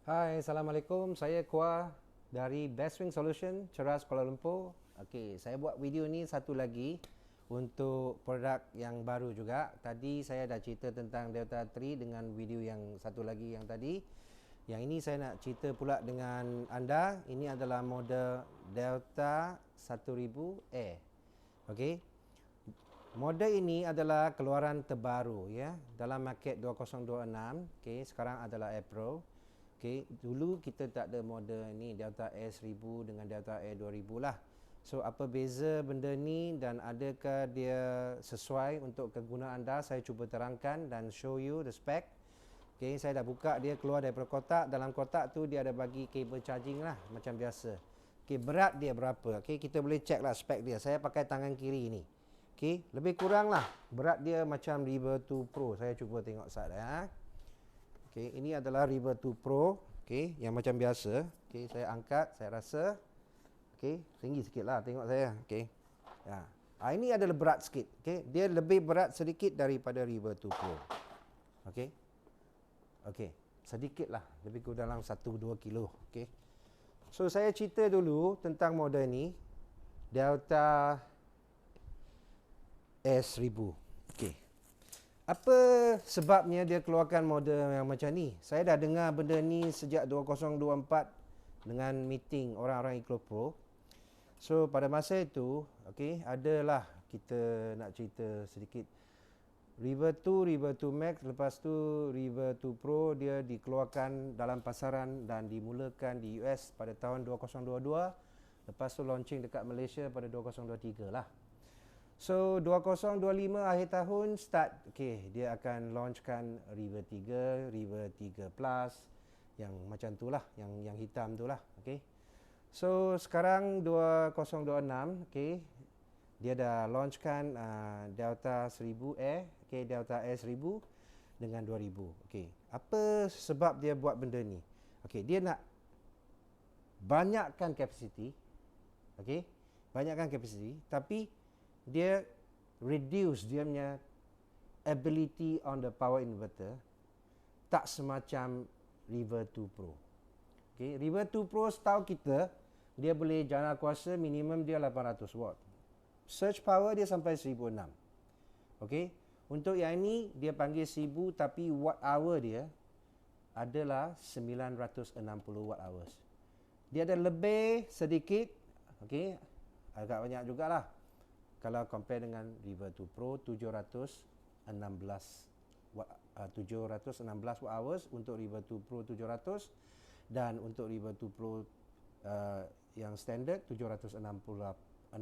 Hai, Assalamualaikum. Saya Kua dari Best Wing Solution, Ceras, Kuala Lumpur. Okey, saya buat video ni satu lagi untuk produk yang baru juga. Tadi saya dah cerita tentang Delta 3 dengan video yang satu lagi yang tadi. Yang ini saya nak cerita pula dengan anda. Ini adalah model Delta 1000 Air. Okey. Model ini adalah keluaran terbaru ya dalam market 2026. Okey, sekarang adalah April. Okey, dulu kita tak ada model ni Delta Air 1000 dengan Delta Air 2000 lah. So apa beza benda ni dan adakah dia sesuai untuk kegunaan anda? Saya cuba terangkan dan show you the spec. Okey, saya dah buka dia keluar daripada kotak. Dalam kotak tu dia ada bagi kabel charging lah macam biasa. Okey, berat dia berapa? Okey, kita boleh check lah spek dia. Saya pakai tangan kiri ni. Okey, lebih kurang lah berat dia macam River 2 Pro. Saya cuba tengok sat ya. Okey, ini adalah River 2 Pro. Okey, yang macam biasa. Okey, saya angkat, saya rasa. Okey, tinggi sikit lah tengok saya. Okey. Ya. Ini adalah berat sikit. Okey, dia lebih berat sedikit daripada River 2 Pro. Okey. Okey, sedikit lah, lebih kurang dalam 1-2 kilo. Okey. So saya cerita dulu tentang model ni, Delta S1000. Okey. Apa sebabnya dia keluarkan model yang macam ni? Saya dah dengar benda ni sejak 2024 dengan meeting orang-orang EcoPro. So pada masa itu, okey, adalah kita nak cerita sedikit. River 2 Max, lepas tu River 2 Pro dia dikeluarkan dalam pasaran dan dimulakan di US pada tahun 2022. Lepas tu launching dekat Malaysia pada 2023 lah. So 2025 akhir tahun start, okay, dia akan launchkan River 3, River 3 Plus yang macam tu lah, yang hitam tu lah, okay. So sekarang 2026, okay, dia dah launchkan Delta 1000 Air, okay, Delta Air 1000 dengan 2000, okay. Apa sebab dia buat benda ni? Okay, dia nak banyakkan kapasiti, okay, banyakkan kapasiti, tapi dia reduce dia punya ability on the power inverter, tak semacam River 2 Pro. Okay, River 2 Pro setahu kita dia boleh jana kuasa minimum dia 800 watt. Surge power dia sampai 1006. Okay, untuk yang ini dia panggil 1000 tapi watt hour dia adalah 960 watt hours. Dia ada lebih sedikit, okay, agak banyak jugalah. Kalau compare dengan River 2 Pro 716 watt 716 watt hours untuk River 2 Pro 700 dan untuk River 2 Pro yang standard 768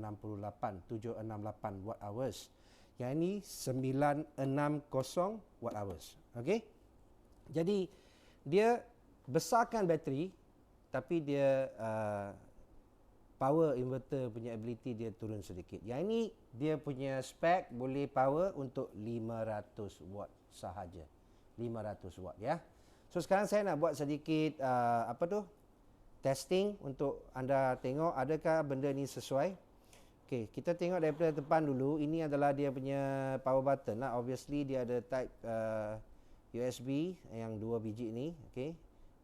watt hours. Yang ini 960 watt hours. Okey. Jadi dia besarkan bateri tapi dia power inverter punya ability dia turun sedikit. Yang ini dia punya spek boleh power untuk 500 watt sahaja. 500 watt ya. So sekarang saya nak buat sedikit testing untuk anda tengok adakah benda ni sesuai. Okey, kita tengok daripada depan dulu. Ini adalah dia punya power button lah. Obviously dia ada type USB yang 2 biji ni, okey.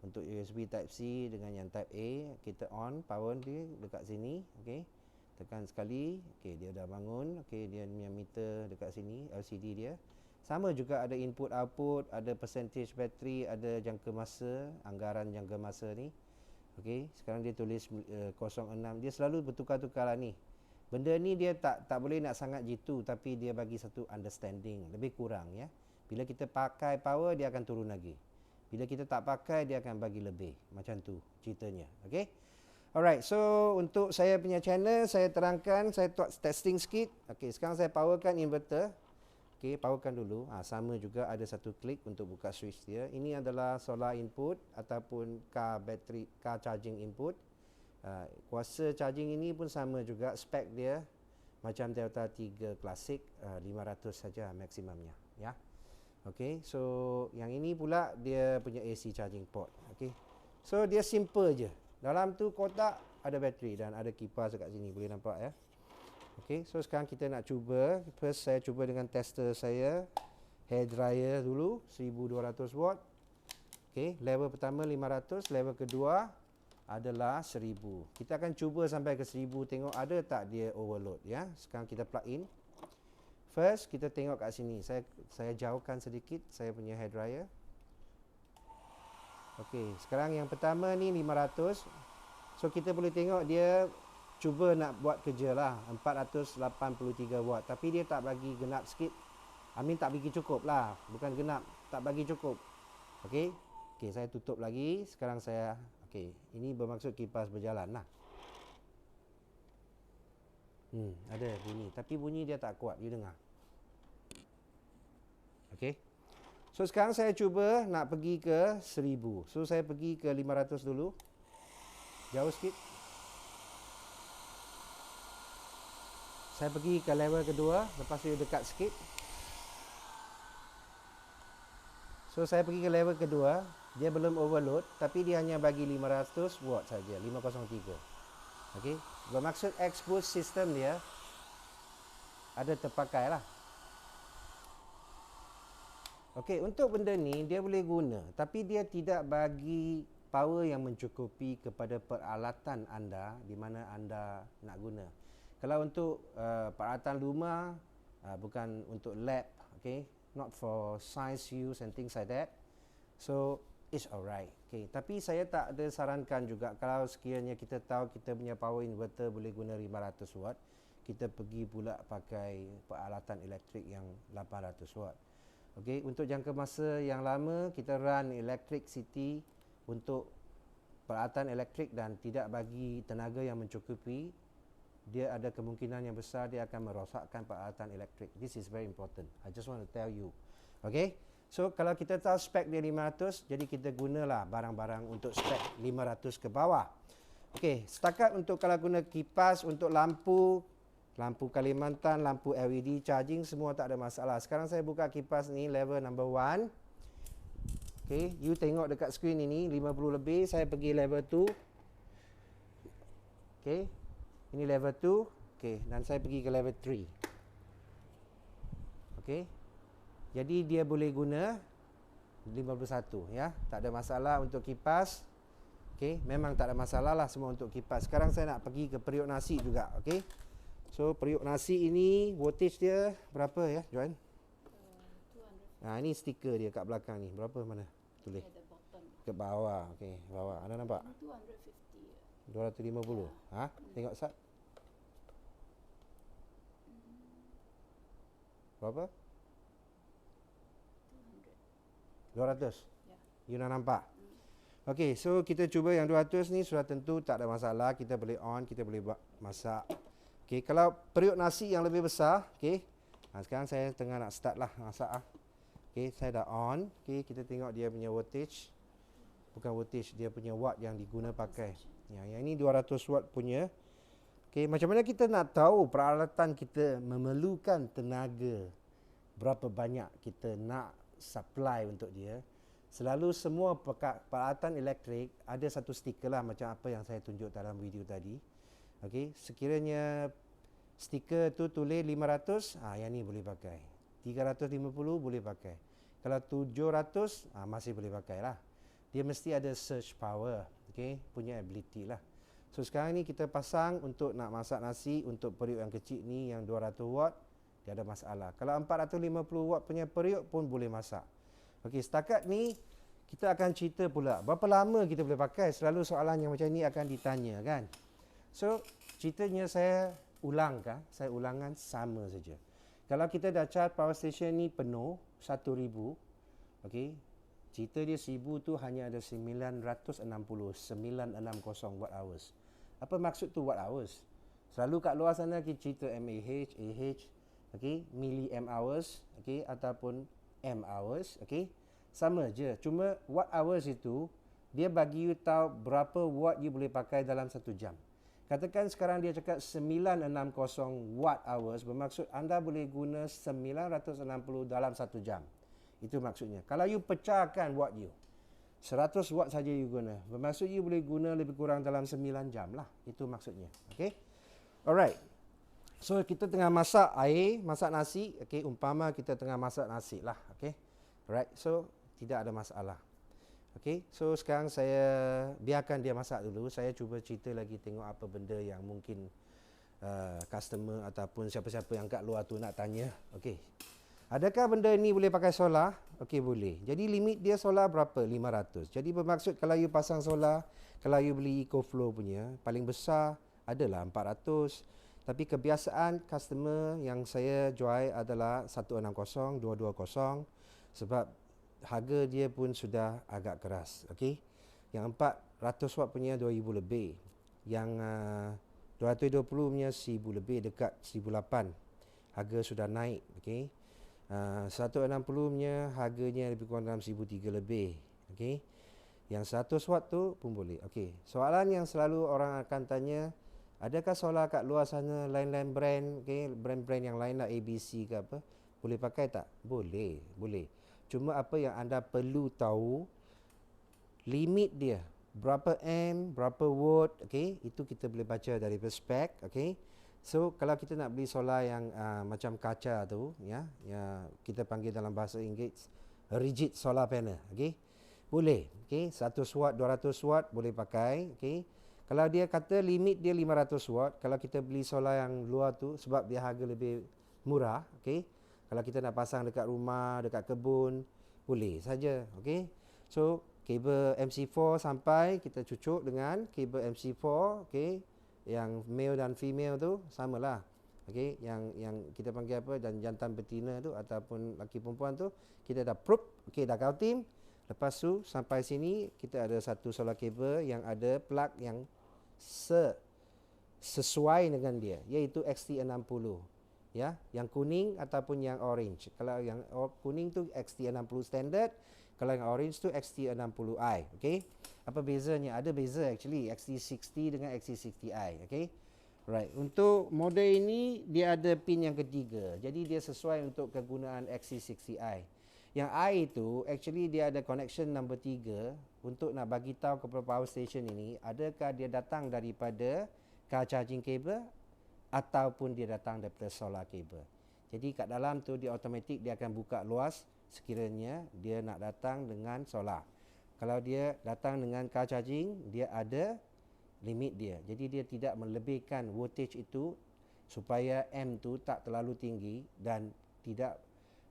Untuk USB type C dengan yang type A, kita on power dia dekat sini, okey. Tekan sekali, okey, dia dah bangun, okey, dia punya meter dekat sini, LCD dia. Sama juga ada input output, ada percentage bateri, ada jangka masa, anggaran jangka masa ni. Okey, sekarang dia tulis 06. Dia selalu bertukar-tukar lah ni. Benda ni dia tak boleh nak sangat jitu, tapi dia bagi satu understanding, lebih kurang ya. Bila kita pakai power dia akan turun lagi. Bila kita tak pakai dia akan bagi lebih. Macam tu ceritanya. Okey. Alright, so untuk saya punya channel saya terangkan, saya testing sikit. Okey, sekarang saya powerkan inverter. Okey, powerkan dulu. Sama juga ada satu klik untuk buka switch dia. Ini adalah solar input ataupun car charging input. Kuasa charging ini pun sama juga, spek dia macam Delta 3 Classic, 500 saja maksimumnya ya. Okey, so yang ini pula dia punya AC charging port. Okey. So dia simple je. Dalam tu kotak ada bateri dan ada kipas dekat sini, boleh nampak ya. Okey, so sekarang kita nak cuba. First saya cuba dengan tester saya, hair dryer dulu 1200 watt. Okey, level pertama 500, level kedua adalah 1000. Kita akan cuba sampai ke 1000, tengok ada tak dia overload ya. Sekarang kita plug in. First kita tengok kat sini. Saya jauhkan sedikit saya punya hair dryer. Okey, sekarang yang pertama ni 500. So kita boleh tengok dia cuba nak buat kerja lah 483 watt, tapi dia tak bagi genap sikit. Tak bagi cukup lah, bukan genap, tak bagi cukup. Okey. Okey, saya tutup lagi. Sekarang saya ini bermaksud kipas berjalan lah. Ada bunyi, tapi bunyi dia tak kuat, you dengar. Okey. So sekarang saya cuba nak pergi ke 1000. So saya pergi ke 500 dulu. Jauh sikit. Saya pergi ke level kedua, lepas tu dekat sikit. So saya pergi ke level kedua, dia belum overload, tapi dia hanya bagi 500 watt saja, 503. Okey, bermaksud expose system dia ada terpakai lah. Okey, untuk benda ni dia boleh guna, tapi dia tidak bagi power yang mencukupi kepada peralatan anda di mana anda nak guna. Kalau untuk peralatan rumah, bukan untuk lab, okey, not for science use and things like that. So it's alright. Okay. Tapi saya tak ada sarankan juga kalau sekiranya kita tahu kita punya power inverter boleh guna 500 watt, kita pergi pula pakai peralatan elektrik yang 800 watt. Okay. Untuk jangka masa yang lama kita run electricity untuk peralatan elektrik dan tidak bagi tenaga yang mencukupi, dia ada kemungkinan yang besar dia akan merosakkan peralatan elektrik. This is very important. I just want to tell you. Okay. So kalau kita tahu spek dia 500, jadi kita gunalah barang-barang untuk spek 500 ke bawah. Okay. Setakat untuk kalau guna kipas untuk lampu Kalimantan, lampu LED, charging, semua tak ada masalah. Sekarang saya buka kipas ni level number 1. Okay. You tengok dekat skrin ini 50 lebih. Saya pergi level 2. Okay. Ini level 2. Okey, dan saya pergi ke level 3. Okey. Jadi dia boleh guna 51 ya. Tak ada masalah untuk kipas. Okey, memang tak ada masalah lah semua untuk kipas. Sekarang saya nak pergi ke periuk nasi juga, okey. So periuk nasi ini voltage dia berapa ya, Joan? 200. Nah, ini stiker dia kat belakang ni. Berapa mana? Tulis. Ke bawah. Okey, bawah. Anda nampak? 250. 250. Ha? Tengok sat. Berapa? 200. Ya. You nak nampak? Okey, so kita cuba yang 200 ni sudah tentu tak ada masalah. Kita boleh on, kita boleh buat masak. Okey, kalau periuk nasi yang lebih besar, okey. Sekarang saya tengah nak start lah masak ah. Okey, saya dah on. Okey, kita tengok dia punya voltage. Bukan voltage, dia punya watt yang diguna pakai. Yang ini 200 watt punya. Okey, macam mana kita nak tahu peralatan kita memerlukan tenaga berapa banyak kita nak supply untuk dia? Selalu semua peralatan elektrik ada satu stiker lah macam apa yang saya tunjuk dalam video tadi. Okey, sekiranya stiker tu tulis 500, yang ni boleh pakai. 350 boleh pakai. Kalau 700, masih boleh pakai lah. Dia mesti ada surge power, okey, punya ability lah. So sekarang ni kita pasang untuk nak masak nasi untuk periuk yang kecil ni yang 200 watt, dia ada masalah. Kalau 450 watt punya periuk pun boleh masak. Okey, setakat ni kita akan cerita pula berapa lama kita boleh pakai. Selalu soalan yang macam ni akan ditanya kan. So ceritanya saya ulangan sama saja. Kalau kita dah charge power station ni penuh 1000, okey, cerita dia 1000 tu hanya ada 960 watt hours. Apa maksud tu watt hours? Selalu kat luar sana kita cerita mAh, AH, okey, milliamp hours, okey, ataupun m hours, okey. Sama je. Cuma watt hours itu dia bagi you tahu berapa watt you boleh pakai dalam 1 jam. Katakan sekarang dia cakap 960 watt hours, bermaksud anda boleh guna 960 dalam 1 jam. Itu maksudnya. Kalau you pecahkan watt you, 100 watt saja you guna, bermaksud you boleh guna lebih kurang dalam 9 jam lah. Itu maksudnya. Okay. Alright. So kita tengah masak air, masak nasi. Okay. Umpama kita tengah masak nasi lah. Okay. Alright. So tidak ada masalah. Okey, so sekarang saya biarkan dia masak dulu. Saya cuba cerita lagi tengok apa benda yang mungkin customer ataupun siapa-siapa yang kat luar tu nak tanya. Okey. Adakah benda ni boleh pakai solar? Okey, boleh. Jadi limit dia solar berapa? 500. Jadi bermaksud kalau you pasang solar, kalau you beli EcoFlow punya, paling besar adalah 400. Tapi kebiasaan customer yang saya jual adalah 160, 220 sebab harga dia pun sudah agak keras. Okey. Yang 400 watt punya 2000 lebih. Yang 220 punya 1000 lebih, dekat 1008. Harga sudah naik. Okey. 160 punya harganya lebih kurang dalam 1003 lebih. Okey. Yang 100 watt tu pun boleh. Okey. Soalan yang selalu orang akan tanya, adakah solar kat luar sana lain-lain brand, okey, brand-brand yang lain lah, ABC ke apa, boleh pakai tak? Boleh, boleh. Cuma apa yang anda perlu tahu, limit dia berapa amp, berapa watt, okey, itu kita boleh baca dari spek, okey. So kalau kita nak beli solar yang macam kaca tu, ya, kita panggil dalam bahasa Inggeris rigid solar panel, okey. Boleh, okey, 100 watt, 200 watt boleh pakai, okey. Kalau dia kata limit dia 500 watt, kalau kita beli solar yang luar tu sebab dia harga lebih murah, okey. Kalau kita nak pasang dekat rumah, dekat kebun, boleh saja, okey. So kabel MC4 sampai kita cucuk dengan kabel MC4, okey. Yang male dan female tu samalah. Okey, yang kita panggil apa, dan jantan betina tu ataupun laki perempuan tu, kita dah probe, okey, dah kautim. Lepas tu sampai sini kita ada satu solar kabel yang ada plug yang sesuai dengan dia, iaitu XT60. Ya, yang kuning ataupun yang orange. Kalau yang kuning tu XT60 standard, kalau yang orange tu XT60i, okey. Apa bezanya? Ada beza actually, XT60 dengan XT60i, okey. Right, untuk model ini dia ada pin yang ketiga. Jadi dia sesuai untuk kegunaan XT60i. Yang I itu actually dia ada connection number 3 untuk nak bagi tahu kepada power station ini adakah dia datang daripada car charging cable ataupun dia datang daripada solar cable. Jadi kat dalam tu dia automatik dia akan buka luas sekiranya dia nak datang dengan solar. Kalau dia datang dengan car charging, dia ada limit dia. Jadi dia tidak melebihkan voltage itu supaya amp tu tak terlalu tinggi dan tidak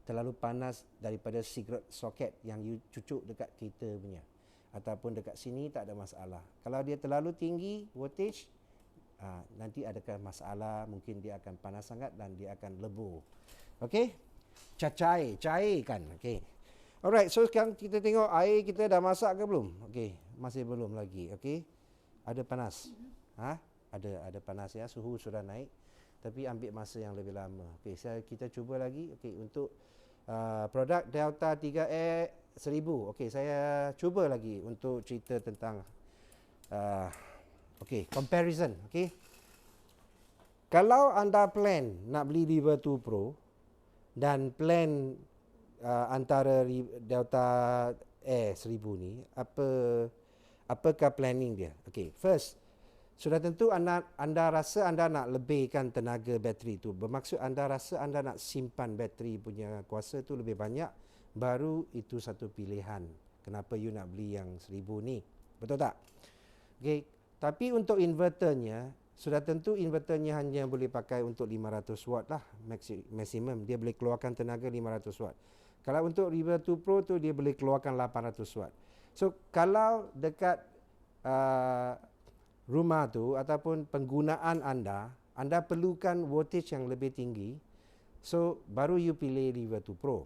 terlalu panas daripada cigarette socket yang you cucuk dekat kereta punya. Ataupun dekat sini tak ada masalah. Kalau dia terlalu tinggi voltage, nanti adakah masalah, mungkin dia akan panas sangat dan dia akan lebur. Okey? Cairkan. Okey. Alright, so sekarang kita tengok air kita dah masak ke belum? Okey, masih belum lagi. Okey. Ada panas. Ada panas ya, suhu sudah naik. Tapi ambil masa yang lebih lama. Okey, kita cuba lagi. Okey, untuk produk Delta 3 Air 1000. Okey, saya cuba lagi untuk cerita tentang okey, comparison, okey. Kalau anda plan nak beli River 2 Pro dan plan antara Delta Air 1000 ni, apakah planning dia? Okey, first, sudah tentu anda rasa anda nak lebihkan tenaga bateri tu. Bermaksud anda rasa anda nak simpan bateri punya kuasa tu lebih banyak, baru itu satu pilihan. Kenapa you nak beli yang 1000 ni? Betul tak? Okey, tapi untuk inverternya, sudah tentu inverternya hanya boleh pakai untuk 500 watt lah maksimum. Dia boleh keluarkan tenaga 500 watt. Kalau untuk River 2 Pro tu dia boleh keluarkan 800 watt. So kalau dekat rumah tu ataupun penggunaan anda perlukan voltage yang lebih tinggi, so baru you pilih River 2 Pro.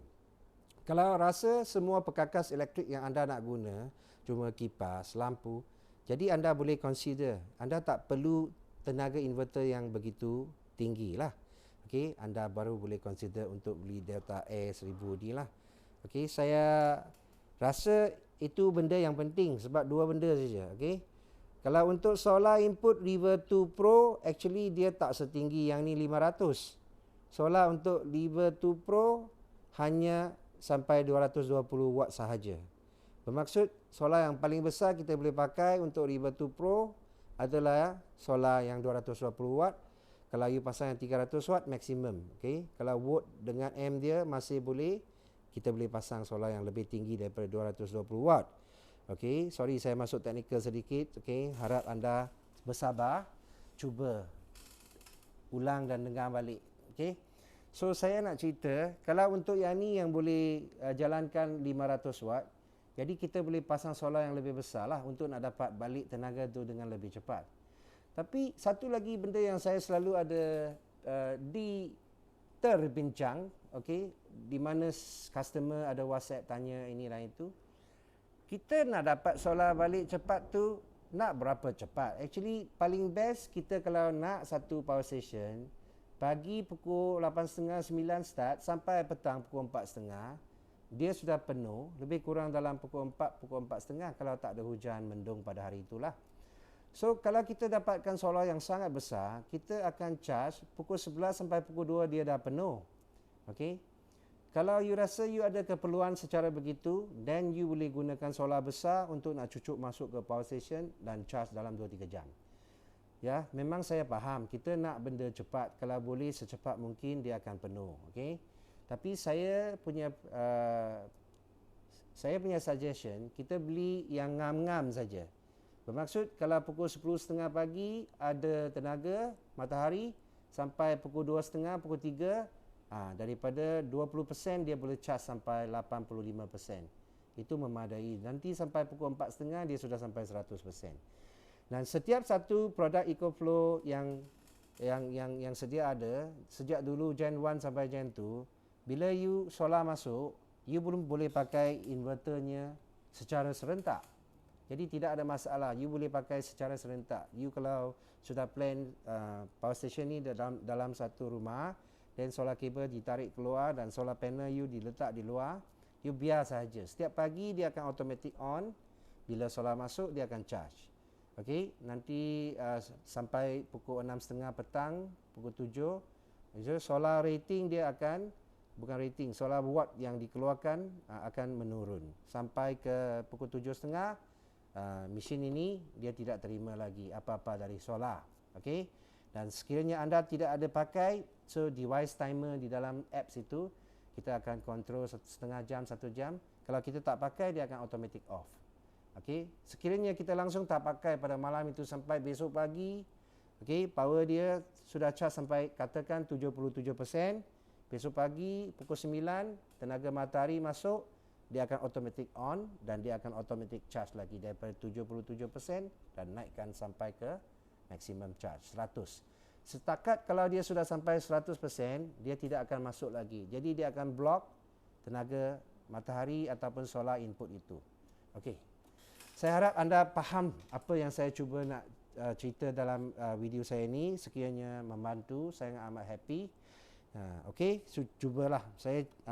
Kalau rasa semua perkakas elektrik yang anda nak guna cuma kipas, lampu, jadi anda boleh consider, anda tak perlu tenaga inverter yang begitu tinggi lah. Okey, anda baru boleh consider untuk beli Delta Air 1000 ni lah. Okey, saya rasa itu benda yang penting sebab dua benda saja. Okey, kalau untuk solar input River 2 Pro, actually dia tak setinggi yang ni 500. Solar untuk River 2 Pro hanya sampai 220 watt sahaja. Bermaksud solar yang paling besar kita boleh pakai untuk River 2 Pro adalah solar yang 220 watt. Kalau you pasang yang 300 watt maksimum. Okay? Kalau watt dengan amp dia masih boleh, kita boleh pasang solar yang lebih tinggi daripada 220 watt. Okey, sorry saya masuk teknikal sedikit. Okey, harap anda bersabar, cuba ulang dan dengar balik. Okey. So saya nak cerita, kalau untuk yang ni yang boleh jalankan 500 watt, jadi kita boleh pasang solar yang lebih besar lah untuk nak dapat balik tenaga tu dengan lebih cepat. Tapi satu lagi benda yang saya selalu ada terbincang, okey, di mana customer ada WhatsApp tanya ini dan itu. Kita nak dapat solar balik cepat tu nak berapa cepat? Actually paling best kita kalau nak satu power station pagi pukul 8.30 9 start sampai petang pukul 4.30 dia sudah penuh, lebih kurang dalam pukul 4 pukul 4.30 kalau tak ada hujan mendung pada hari itulah. So kalau kita dapatkan solar yang sangat besar, kita akan charge pukul 11 sampai pukul 2 dia dah penuh. Okey. Kalau you rasa you ada keperluan secara begitu, then you boleh gunakan solar besar untuk nak cucuk masuk ke power station dan charge dalam 2-3 jam. Ya, memang saya faham kita nak benda cepat, kalau boleh secepat mungkin dia akan penuh, okey. Tapi saya punya suggestion, kita beli yang ngam-ngam saja. Bermaksud kalau pukul 10.30 pagi ada tenaga matahari sampai pukul 2.30 pukul 3 daripada 20% dia boleh charge sampai 85%. Itu memadai. Nanti sampai pukul 4.30 dia sudah sampai 100%. Dan setiap satu produk EcoFlow yang sedia ada, sejak dulu Gen 1 sampai Gen 2, bila you solar masuk, you belum boleh pakai inverternya secara serentak. Jadi tidak ada masalah, you boleh pakai secara serentak. You kalau sudah plan power station ni dalam satu rumah, dan solar cable ditarik keluar dan solar panel you diletak di luar, you biar sahaja. Setiap pagi dia akan automatic on, bila solar masuk dia akan charge. Okey, nanti sampai pukul 6.30 petang, pukul 7, solar rating dia akan, bukan rating, solar watt yang dikeluarkan akan menurun. Sampai ke pukul 7.30, mesin ini dia tidak terima lagi apa-apa dari solar. Okey. Dan sekiranya anda tidak ada pakai, so device timer di dalam apps itu, kita akan kontrol setengah jam, 1 jam. Kalau kita tak pakai, dia akan automatic off. Okey, sekiranya kita langsung tak pakai pada malam itu sampai besok pagi, okey, power dia sudah charge sampai katakan 77%. Besok pagi pukul 9, tenaga matahari masuk, dia akan automatic on dan dia akan automatic charge lagi daripada 77% dan naikkan sampai ke maximum charge 100. Setakat kalau dia sudah sampai 100%, dia tidak akan masuk lagi. Jadi dia akan block tenaga matahari ataupun solar input itu. Okey. Saya harap anda faham apa yang saya cuba nak cerita dalam video saya ini. Sekiranya membantu, saya amat happy. Okey, cubalah.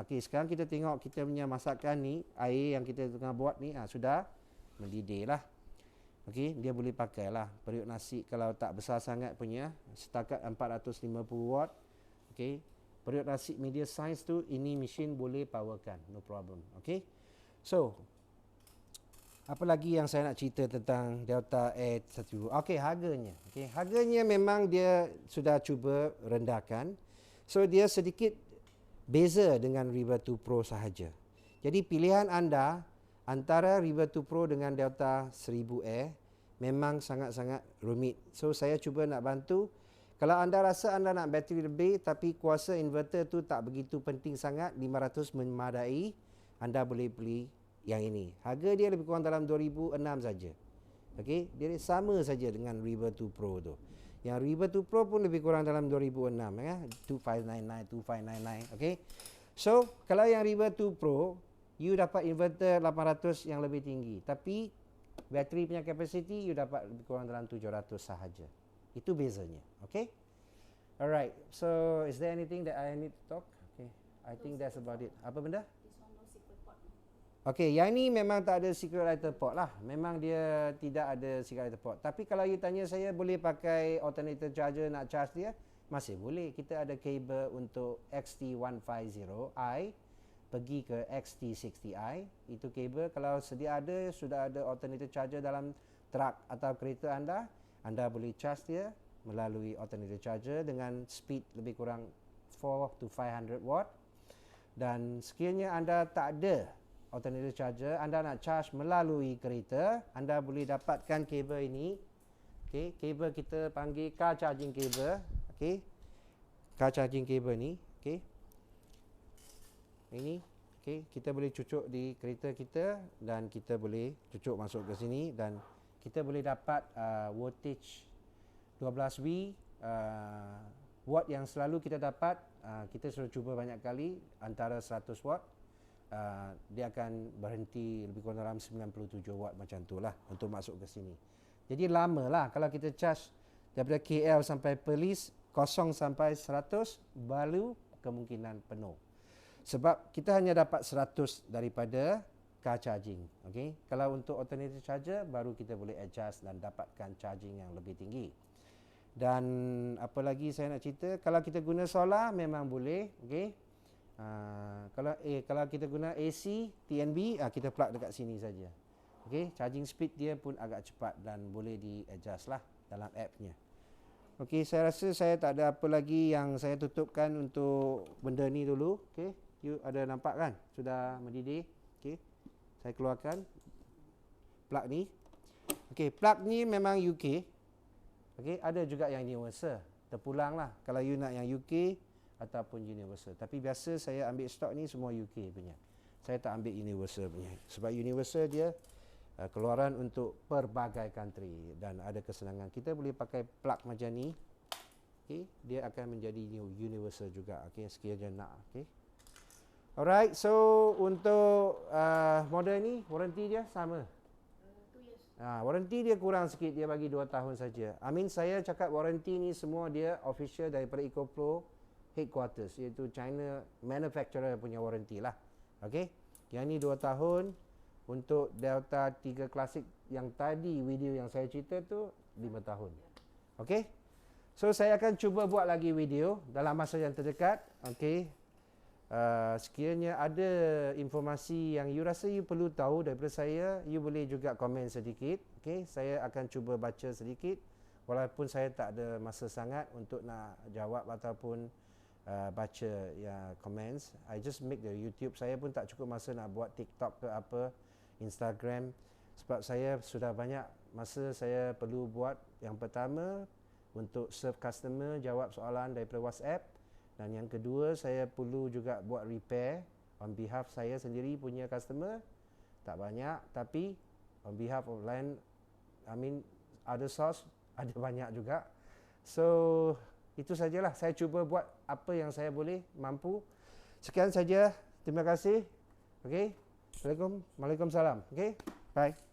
Okey, sekarang kita tengok kita punya masakan ni, air yang kita tengah buat ni sudah mendidih lah. Okey, dia boleh pakai lah periuk nasi kalau tak besar sangat punya, setakat 450 watt. Okey, periuk nasi media size tu ini mesin boleh powerkan, no problem. Okey. So, apa lagi yang saya nak cerita tentang Delta Air 1000? Okey, harganya. Okey, harganya memang dia sudah cuba rendahkan. So dia sedikit beza dengan River 2 Pro sahaja. Jadi pilihan anda antara River 2 Pro dengan Delta 1000 Air memang sangat-sangat rumit. So saya cuba nak bantu. Kalau anda rasa anda nak bateri lebih tapi kuasa inverter tu tak begitu penting sangat, 500 memadai, anda boleh beli yang ini. Harga dia lebih kurang dalam 2006 saja. Okey, dia sama saja dengan River 2 Pro tu. Yang River 2 Pro pun lebih kurang dalam 2006 ya, 2599, 2599, okey. So, kalau yang River 2 Pro, you dapat inverter 800 yang lebih tinggi, tapi bateri punya capacity you dapat lebih kurang dalam 700 sahaja. Itu bezanya, okey. Alright. So, is there anything that I need to talk? Okay. I think that's about it. Apa benda? Okey, yang ni memang tak ada secret lighter port lah. Memang dia tidak ada secret lighter port. Tapi kalau you tanya saya boleh pakai alternator charger nak charge dia, masih boleh. Kita ada kabel untuk XT150i pergi ke XT60i. Itu kabel kalau sudah ada alternator charger dalam truk atau kereta anda boleh charge dia melalui alternator charger dengan speed lebih kurang 4 to 500 watt. Dan sekiranya anda tak ada alternator charger, anda nak charge melalui kereta, anda boleh dapatkan kabel ini. Okey, kabel kita panggil car charging cable. Okey, car charging cable ni. Okey, ini. Okey, kita boleh cucuk di kereta kita dan kita boleh cucuk masuk ke sini dan kita boleh dapat voltage 12V. Watt yang selalu kita dapat, kita sudah cuba banyak kali, antara 100 watt. Dia akan berhenti lebih kurang dalam 97 watt macam tu lah untuk masuk ke sini. Jadi lama lah kalau kita charge daripada KL sampai Perlis 0 sampai 100 baru kemungkinan penuh. Sebab kita hanya dapat 100 daripada car charging. Okay? Kalau untuk alternative charger baru kita boleh adjust dan dapatkan charging yang lebih tinggi. Dan apa lagi saya nak cerita, kalau kita guna solar memang boleh. Okay? Kalau kita guna AC, TNB, kita plug dekat sini saja. Okay? Charging speed dia pun agak cepat dan boleh di-adjust lah dalam app-nya. Okay, saya rasa saya tak ada apa lagi yang saya tutupkan untuk benda ni dulu. Okay? You ada nampak kan? Sudah mendidih. Okay. Saya keluarkan plug ni. Okay, plug ni memang UK. Okay, ada juga yang universal. Terpulang lah kalau you nak yang UK ataupun universal. Tapi biasa saya ambil stok ni semua UK punya. Saya tak ambil universal punya. Sebab universal dia keluaran untuk pelbagai country dan ada kesenangan. Kita boleh pakai plug macam ni. Okay, dia akan menjadi universal juga. Okay, sekiranya nak. Okay. Alright, so untuk model ni warranty dia sama. 2 years. Warranty dia kurang sikit, dia bagi 2 tahun saja. Saya cakap warranty ni semua dia official daripada EcoPro headquarters, iaitu China manufacturer punya warranty lah. Okey. Yang ni 2 tahun. Untuk Delta 3 Classic yang tadi video yang saya cerita tu 5 tahun. Okey. So saya akan cuba buat lagi video dalam masa yang terdekat. Okey. Sekiranya ada informasi yang you rasa you perlu tahu daripada saya, you boleh juga komen sedikit. Okay, saya akan cuba baca sedikit walaupun saya tak ada masa sangat untuk nak jawab ataupun baca ya comments. I just make the YouTube. Saya pun tak cukup masa nak buat TikTok ke apa, Instagram, sebab saya sudah banyak masa saya perlu buat. Yang pertama untuk serve customer, jawab soalan daripada WhatsApp. Dan yang kedua, saya perlu juga buat repair on behalf saya sendiri punya customer. Tak banyak, tapi on behalf of lain, other source, ada banyak juga. So, itu sajalah. Saya cuba buat apa yang saya boleh, mampu. Sekian saja. Terima kasih. Okay. Waalaikumsalam. Okay. Bye.